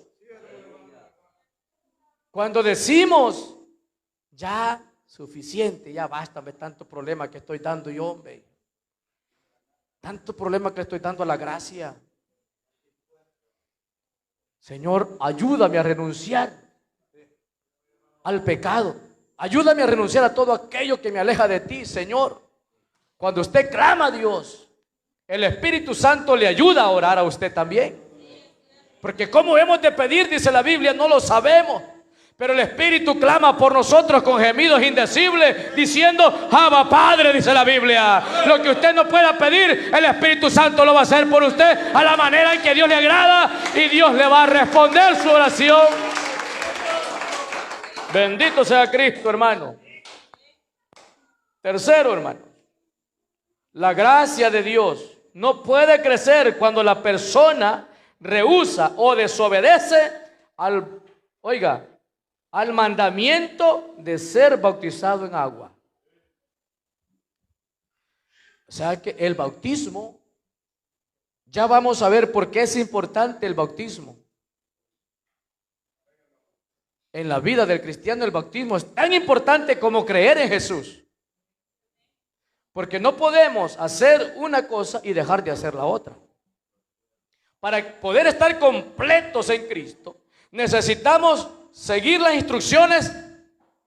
Cuando decimos, ya suficiente, ya basta de tanto problema que estoy dando yo, hombre. Tanto problema que le estoy dando a la gracia. Señor, ayúdame a renunciar al pecado. Ayúdame a renunciar a todo aquello que me aleja de ti, Señor. Cuando usted clama a Dios, el Espíritu Santo le ayuda a orar a usted también. Porque cómo hemos de pedir, dice la Biblia, no lo sabemos. Pero el Espíritu clama por nosotros con gemidos indecibles, diciendo, Abba Padre, dice la Biblia. Lo que usted no pueda pedir, el Espíritu Santo lo va a hacer por usted a la manera en que Dios le agrada, y Dios le va a responder su oración. Bendito sea Cristo, hermano. Tercero, hermano, la gracia de Dios no puede crecer cuando la persona rehúsa o desobedece al mandamiento de ser bautizado en agua. O sea que el bautismo, ya vamos a ver por qué es importante el bautismo. En la vida del cristiano el bautismo es tan importante como creer en Jesús. Porque no podemos hacer una cosa y dejar de hacer la otra. Para poder estar completos en Cristo, necesitamos seguir las instrucciones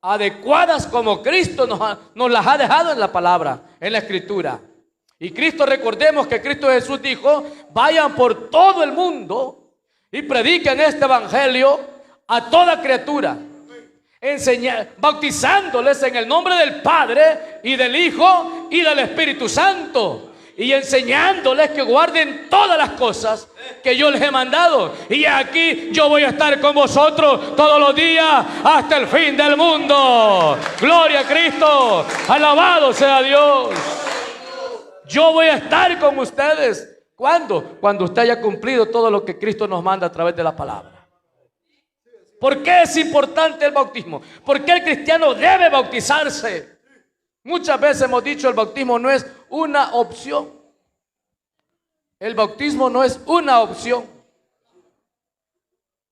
adecuadas como Cristo nos las ha dejado en la palabra, en la Escritura. Y Cristo, recordemos que Cristo Jesús dijo, vayan por todo el mundo y prediquen este evangelio a toda criatura, bautizándoles en el nombre del Padre y del Hijo y del Espíritu Santo, y enseñándoles que guarden todas las cosas que yo les he mandado. Y aquí yo voy a estar con vosotros todos los días hasta el fin del mundo. Gloria a Cristo, alabado sea Dios. Yo voy a estar con ustedes. ¿Cuándo? Cuando usted haya cumplido todo lo que Cristo nos manda a través de la palabra. ¿Por qué es importante el bautismo? ¿Por qué el cristiano debe bautizarse? Muchas veces hemos dicho, el bautismo no es una opción. El bautismo no es una opción.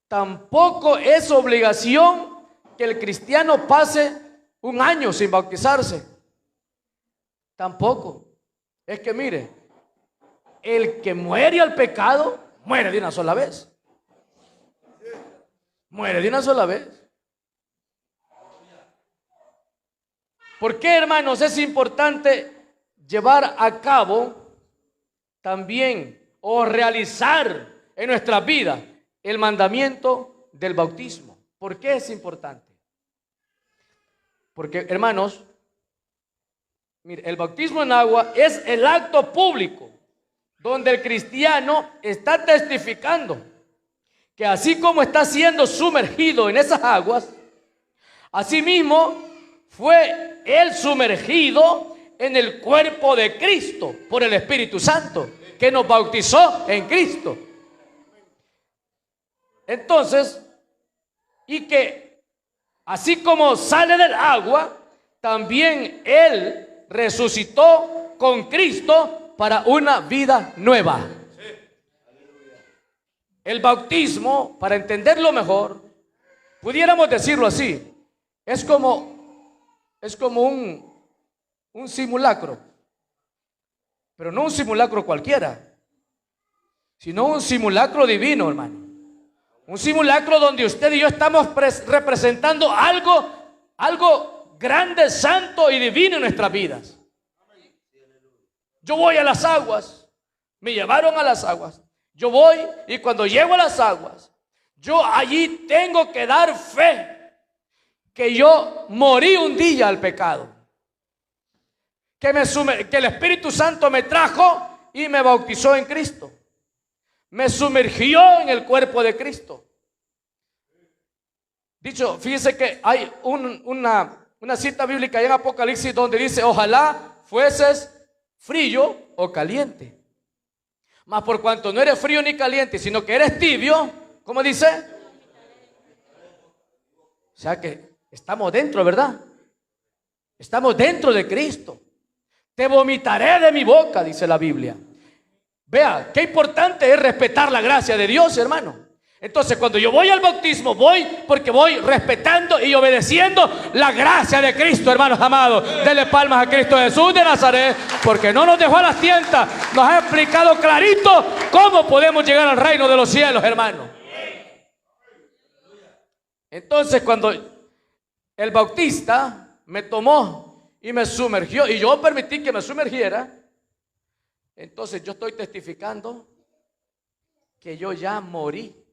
Tampoco es obligación que el cristiano pase un año sin bautizarse. Tampoco. Es que mire, el que muere al pecado, muere de una sola vez. Muere de una sola vez. ¿Por qué, hermanos, es importante llevar a cabo también o realizar en nuestras vidas el mandamiento del bautismo? ¿Por qué es importante? Porque, hermanos, mire, el bautismo en agua es el acto público donde el cristiano está testificando que así como está siendo sumergido en esas aguas, asimismo fue él sumergido en el cuerpo de Cristo por el Espíritu Santo, que nos bautizó en Cristo. Entonces, y que así como sale del agua, también él resucitó con Cristo para una vida nueva. El bautismo, para entenderlo mejor, pudiéramos decirlo así, es como un simulacro, pero no un simulacro cualquiera, sino un simulacro divino, hermano. Un simulacro donde usted y yo estamos representando algo grande, santo y divino en nuestras vidas. Yo voy a las aguas, me llevaron a las aguas. Yo voy y cuando llego a las aguas, yo allí tengo que dar fe que yo morí un día al pecado. que el Espíritu Santo me trajo y me bautizó en Cristo. Me sumergió en el cuerpo de Cristo. Dicho, fíjese que hay una cita bíblica en Apocalipsis donde dice: ojalá fueses frío o caliente. Mas por cuanto no eres frío ni caliente, sino que eres tibio, ¿cómo dice? O sea que estamos dentro, ¿verdad? Estamos dentro de Cristo. Te vomitaré de mi boca, dice la Biblia. Vea, qué importante es respetar la gracia de Dios, hermano. Entonces, cuando yo voy al bautismo, voy porque voy respetando y obedeciendo la gracia de Cristo, hermanos amados. Denle palmas a Cristo Jesús de Nazaret, porque no nos dejó a las tientas. Nos ha explicado clarito cómo podemos llegar al reino de los cielos, hermanos. Entonces, cuando el bautista me tomó y me sumergió, y yo permití que me sumergiera, entonces yo estoy testificando que yo ya morí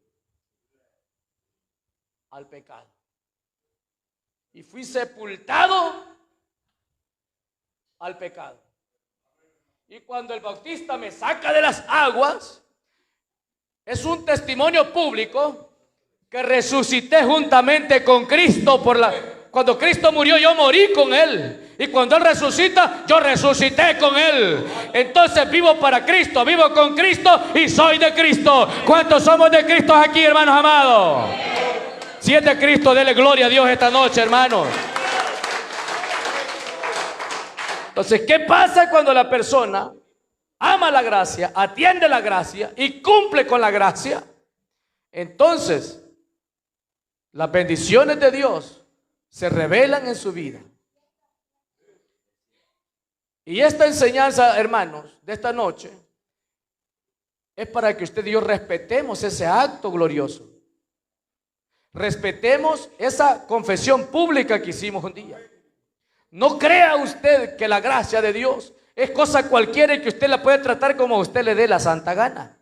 al pecado y fui sepultado al pecado. Y cuando el bautista me saca de las aguas, es un testimonio público que resucité juntamente con Cristo. Cuando Cristo murió, yo morí con Él. Y cuando Él resucita, yo resucité con Él. Entonces vivo para Cristo, vivo con Cristo y soy de Cristo. ¿Cuántos somos de Cristo aquí, hermanos amados? Si es de Cristo, dele gloria a Dios esta noche, hermanos. Entonces, ¿qué pasa cuando la persona ama la gracia, atiende la gracia y cumple con la gracia? Entonces, las bendiciones de Dios se revelan en su vida. Y esta enseñanza, hermanos, de esta noche, es para que usted y yo respetemos ese acto glorioso. Respetemos esa confesión pública que hicimos un día. No crea usted que la gracia de Dios es cosa cualquiera y que usted la puede tratar como a usted le dé la santa gana.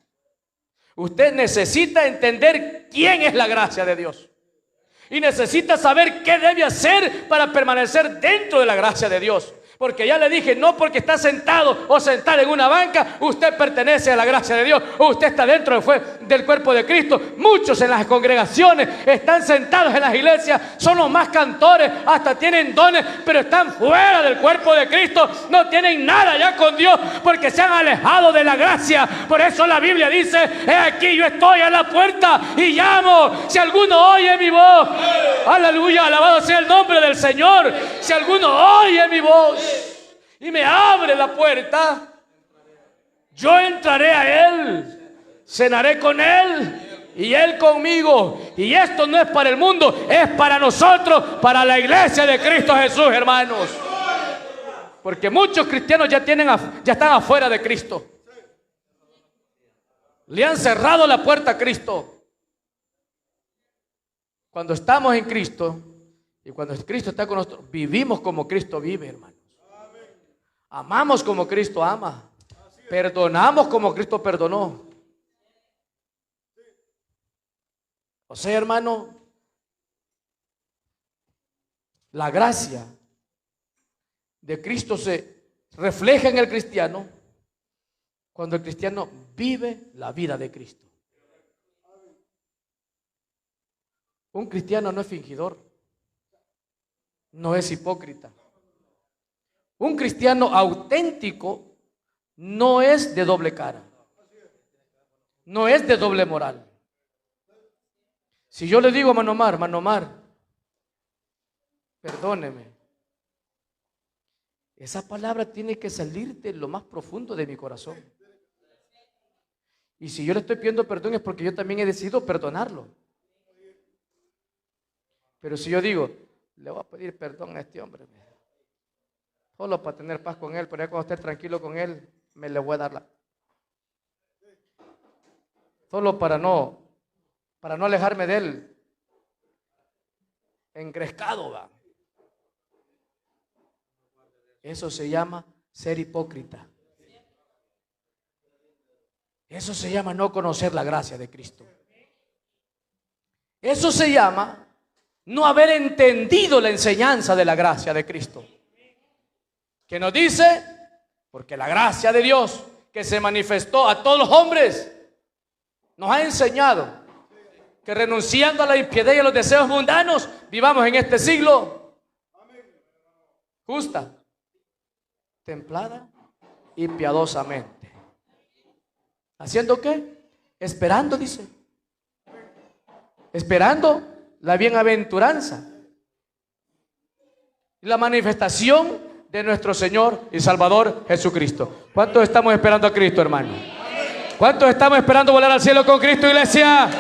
Usted necesita entender quién es la gracia de Dios. Y necesita saber qué debe hacer para permanecer dentro de la gracia de Dios. Porque ya le dije, no porque está sentado o sentada en una banca, usted pertenece a la gracia de Dios. Usted está dentro del cuerpo de Cristo. Muchos en las congregaciones están sentados en las iglesias, son los más cantores, hasta tienen dones, pero están fuera del cuerpo de Cristo. No tienen nada ya con Dios porque se han alejado de la gracia. Por eso la Biblia dice: he aquí, yo estoy a la puerta y llamo. Si alguno oye mi voz, aleluya, alabado sea el nombre del Señor. Si alguno oye mi voz y me abre la puerta, yo entraré a Él, cenaré con Él y Él conmigo. Y esto no es para el mundo, es para nosotros, para la iglesia de Cristo Jesús, hermanos. Porque muchos cristianos ya están afuera de Cristo. Le han cerrado la puerta a Cristo. Cuando estamos en Cristo y cuando Cristo está con nosotros, vivimos como Cristo vive, hermanos. Amamos como Cristo ama. Perdonamos como Cristo perdonó. O sea, hermano, la gracia de Cristo se refleja en el cristiano cuando el cristiano vive la vida de Cristo. Un cristiano no es fingidor, no es hipócrita. Un cristiano auténtico no es de doble cara, no es de doble moral. Si yo le digo a Manomar, perdóneme, esa palabra tiene que salir de lo más profundo de mi corazón. Y si yo le estoy pidiendo perdón es porque yo también he decidido perdonarlo. Pero si yo digo, le voy a pedir perdón a este hombre, solo para tener paz con él, pero ya cuando esté tranquilo con él, me le voy a dar solo para no alejarme de él, engrescado, va. Eso se llama ser hipócrita. Eso se llama no conocer la gracia de Cristo. Eso se llama no haber entendido la enseñanza de la gracia de Cristo. que nos dice, porque la gracia de Dios que se manifestó a todos los hombres nos ha enseñado que renunciando a la impiedad y a los deseos mundanos, vivamos en este siglo justa, templada y piadosamente. ¿Haciendo qué? Esperando, dice. Esperando la bienaventuranza y la manifestación de nuestro Señor y Salvador Jesucristo. ¿Cuántos estamos esperando a Cristo, hermano? ¿Cuántos estamos esperando volar al cielo con Cristo, iglesia?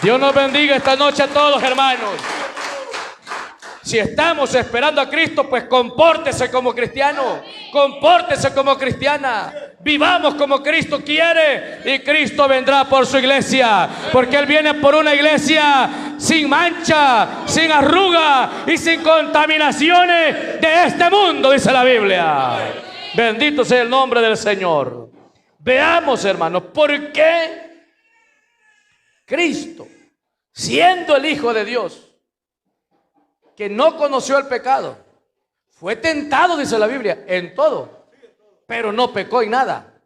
Dios nos bendiga esta noche a todos, hermanos. Si estamos esperando a Cristo, pues compórtese como cristiano, compórtese como cristiana. Vivamos como Cristo quiere y Cristo vendrá por su iglesia, porque Él viene por una iglesia sin mancha, sin arruga y sin contaminaciones de este mundo, dice la Biblia. Bendito sea el nombre del Señor. Veamos, hermanos, por qué Cristo, siendo el Hijo de Dios, que no conoció el pecado, fue tentado, dice la Biblia, en todo, pero no pecó en nada.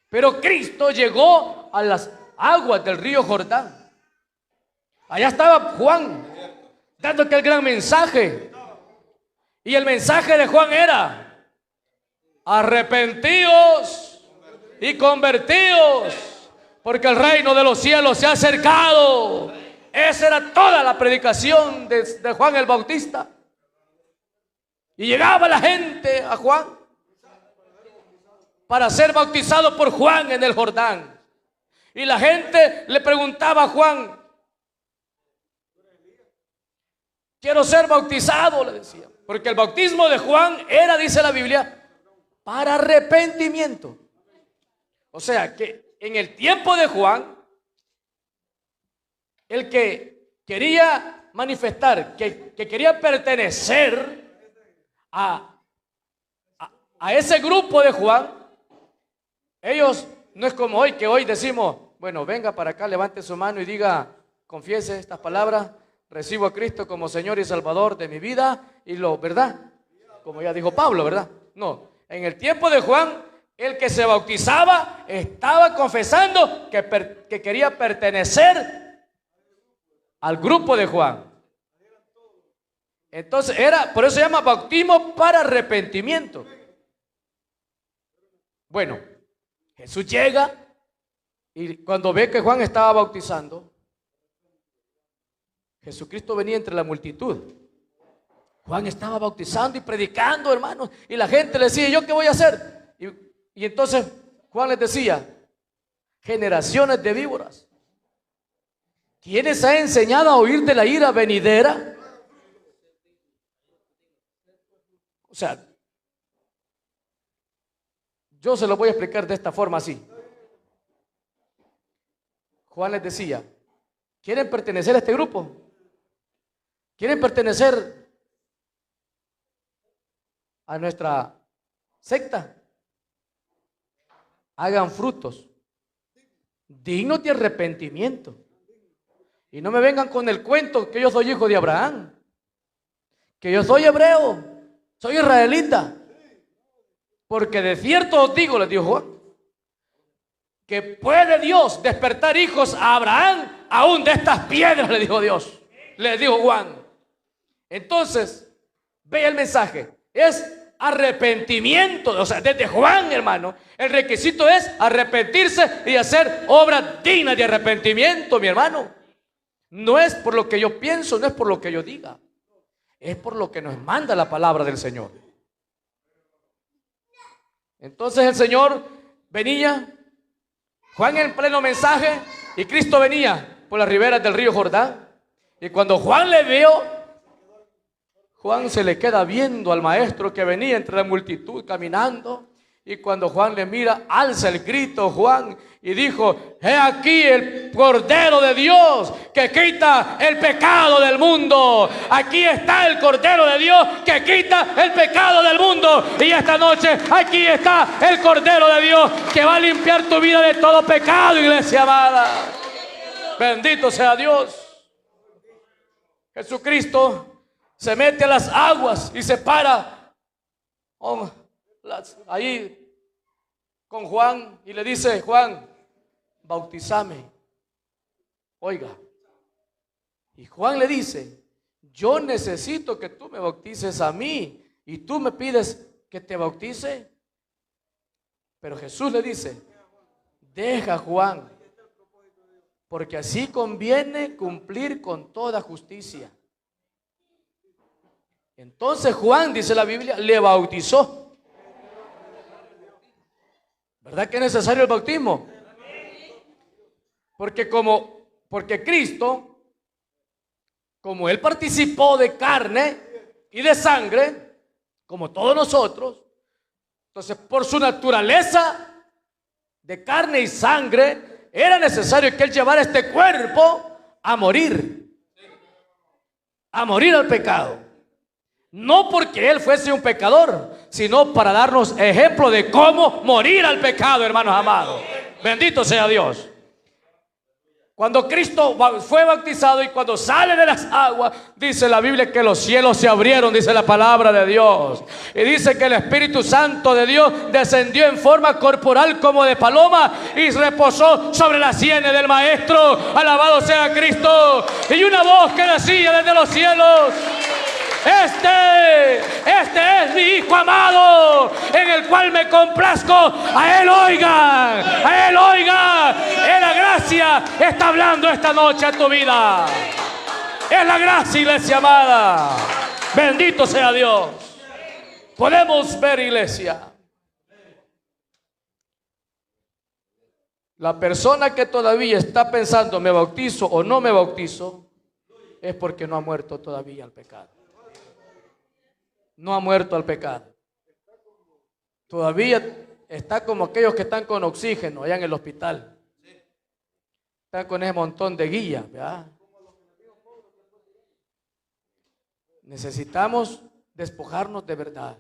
Pero Cristo llegó a las aguas del río Jordán. Allá estaba Juan, dando aquel gran mensaje. Y el mensaje de Juan era: arrepentíos y convertíos, porque el reino de los cielos se ha acercado. Esa era toda la predicación de Juan el Bautista. Y llegaba la gente a Juan para ser bautizado por Juan en el Jordán. Y la gente le preguntaba a Juan: quiero ser bautizado, le decía. Porque el bautismo de Juan era, dice la Biblia, para arrepentimiento. O sea que en el tiempo de Juan, el que quería manifestar, que quería pertenecer a ese grupo de Juan, ellos no es como hoy, que hoy decimos: bueno, venga para acá, levante su mano y diga, confiese estas palabras: recibo a Cristo como Señor y Salvador de mi vida, y ¿verdad? Como ya dijo Pablo, ¿verdad? No, en el tiempo de Juan, el que se bautizaba estaba confesando que quería pertenecer al grupo de Juan. Entonces por eso se llama bautismo para arrepentimiento. Bueno, Jesús llega y cuando ve que Juan estaba bautizando, Jesucristo venía entre la multitud. Juan estaba bautizando y predicando, hermanos, y la gente le decía: ¿yo qué voy a hacer? Y entonces Juan les decía: generaciones de víboras, ¿quién les ha enseñado a huir de la ira venidera? O sea, yo se lo voy a explicar de esta forma así. Juan les decía: ¿quieren pertenecer a este grupo? ¿Quieren pertenecer a nuestra secta? Hagan frutos dignos de arrepentimiento. Y no me vengan con el cuento que yo soy hijo de Abraham, que yo soy hebreo, soy israelita. Porque de cierto os digo, les dijo Juan, que puede Dios despertar hijos a Abraham aún de estas piedras, le dijo Dios, le dijo Juan. Entonces, ve el mensaje, es arrepentimiento. O sea, desde Juan, hermano, el requisito es arrepentirse y hacer obras dignas de arrepentimiento, mi hermano. No es por lo que yo pienso, no es por lo que yo diga, es por lo que nos manda la palabra del Señor. Entonces el Señor venía, Juan en pleno mensaje, y Cristo venía por las riberas del río Jordán. Y cuando Juan le vio, Juan se le queda viendo al maestro que venía entre la multitud caminando. Y cuando Juan le mira, alza el grito Juan y dijo: he aquí el Cordero de Dios que quita el pecado del mundo. Aquí está el Cordero de Dios que quita el pecado del mundo. Y esta noche aquí está el Cordero de Dios que va a limpiar tu vida de todo pecado, iglesia amada. Bendito sea Dios. Jesucristo se mete a las aguas y se para ahí con Juan y le dice: Juan, bautízame. Oiga, y Juan le dice: yo necesito que tú me bautices a mí y tú me pides que te bautice. Pero Jesús le dice: deja, Juan, porque así conviene cumplir con toda justicia. Entonces Juan, dice la Biblia, le bautizó. ¿Verdad que es necesario el bautismo? Porque Cristo, como Él participó de carne y de sangre, como todos nosotros, entonces por su naturaleza de carne y sangre, era necesario que Él llevara este cuerpo a morir al pecado. No porque Él fuese un pecador, sino para darnos ejemplo de cómo morir al pecado, hermanos amados. Bendito sea Dios. Cuando Cristo fue bautizado y cuando sale de las aguas, dice la Biblia que los cielos se abrieron, dice la palabra de Dios. Y dice que el Espíritu Santo de Dios descendió en forma corporal como de paloma y reposó sobre las sienes del Maestro. Alabado sea Cristo. Y una voz que decía desde los cielos: Este es mi Hijo amado, en el cual me complazco. A Él oigan, a Él oigan. Es la gracia está hablando esta noche a tu vida. Es la gracia, iglesia amada. Bendito sea Dios. Podemos ver, iglesia, la persona que todavía está pensando: ¿me bautizo o no me bautizo? Es porque no ha muerto todavía al pecado. No ha muerto al pecado. Todavía está como aquellos que están con oxígeno allá en el hospital. Están con ese montón de guías, ¿verdad? Necesitamos despojarnos de verdad.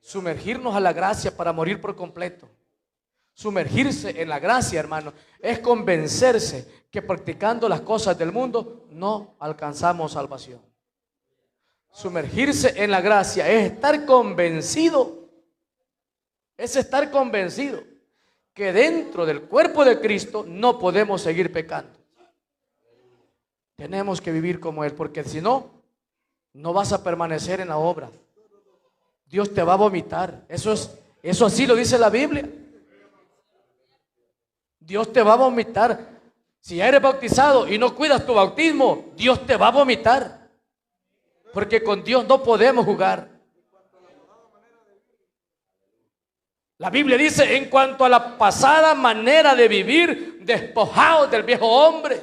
Sumergirnos a la gracia para morir por completo. Sumergirse en la gracia, hermano, es convencerse que practicando las cosas del mundo no alcanzamos salvación. Sumergirse en la gracia es estar convencido, que dentro del cuerpo de Cristo no podemos seguir pecando. Tenemos que vivir como Él, porque si no, no vas a permanecer en la obra. Dios te va a vomitar. Eso así lo dice la Biblia. Dios te va a vomitar. Si ya eres bautizado y no cuidas tu bautismo, Dios te va a vomitar. Porque con Dios no podemos jugar. La Biblia dice: en cuanto a la pasada manera de vivir, despojados del viejo hombre,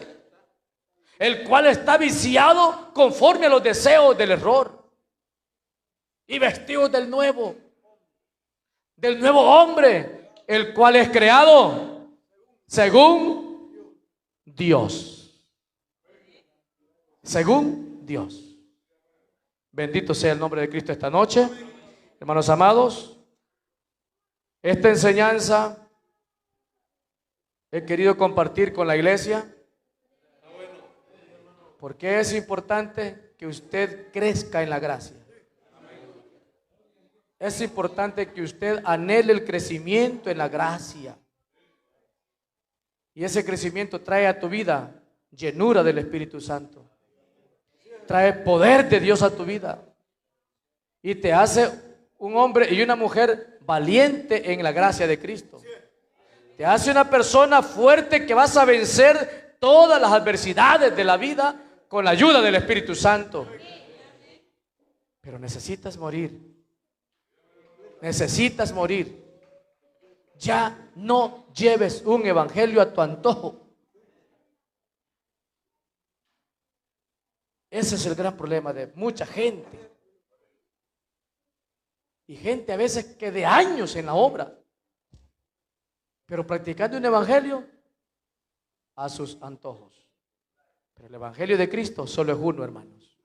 el cual está viciado conforme a los deseos del error, y vestidos del nuevo hombre, el cual es creado según Dios. Según Dios. Bendito sea el nombre de Cristo esta noche. Hermanos amados, esta enseñanza he querido compartir con la iglesia porque es importante que usted crezca en la gracia. Es importante que usted anhele el crecimiento en la gracia. Y ese crecimiento trae a tu vida llenura del Espíritu Santo. Trae poder de Dios a tu vida. Y te hace un hombre y una mujer valiente en la gracia de Cristo. Te hace una persona fuerte que vas a vencer todas las adversidades de la vida con la ayuda del Espíritu Santo. Pero necesitas morir. Necesitas morir. Ya no lleves un evangelio a tu antojo. Ese es el gran problema de mucha gente. Y gente a veces que de años en la obra, pero practicando un evangelio a sus antojos. Pero el evangelio de Cristo solo es uno, hermanos.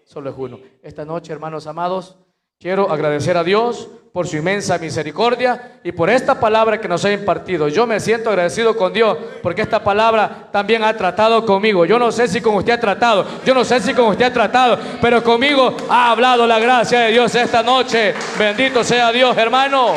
Solo es uno. Esta noche, hermanos amados, Quiero agradecer a Dios por su inmensa misericordia y por esta palabra que nos ha impartido. Yo me siento agradecido con Dios porque esta palabra también ha tratado conmigo. Yo no sé si con usted ha tratado, pero conmigo ha hablado la gracia de Dios esta noche. Bendito sea Dios, hermano.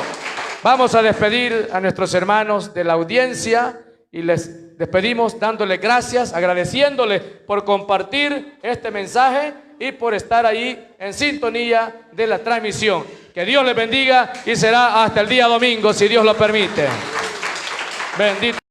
Vamos a despedir a nuestros hermanos de la audiencia y les despedimos dándoles gracias, agradeciéndoles por compartir este mensaje y por estar ahí en sintonía de la transmisión. Que Dios les bendiga y será hasta el día domingo, si Dios lo permite. Bendito.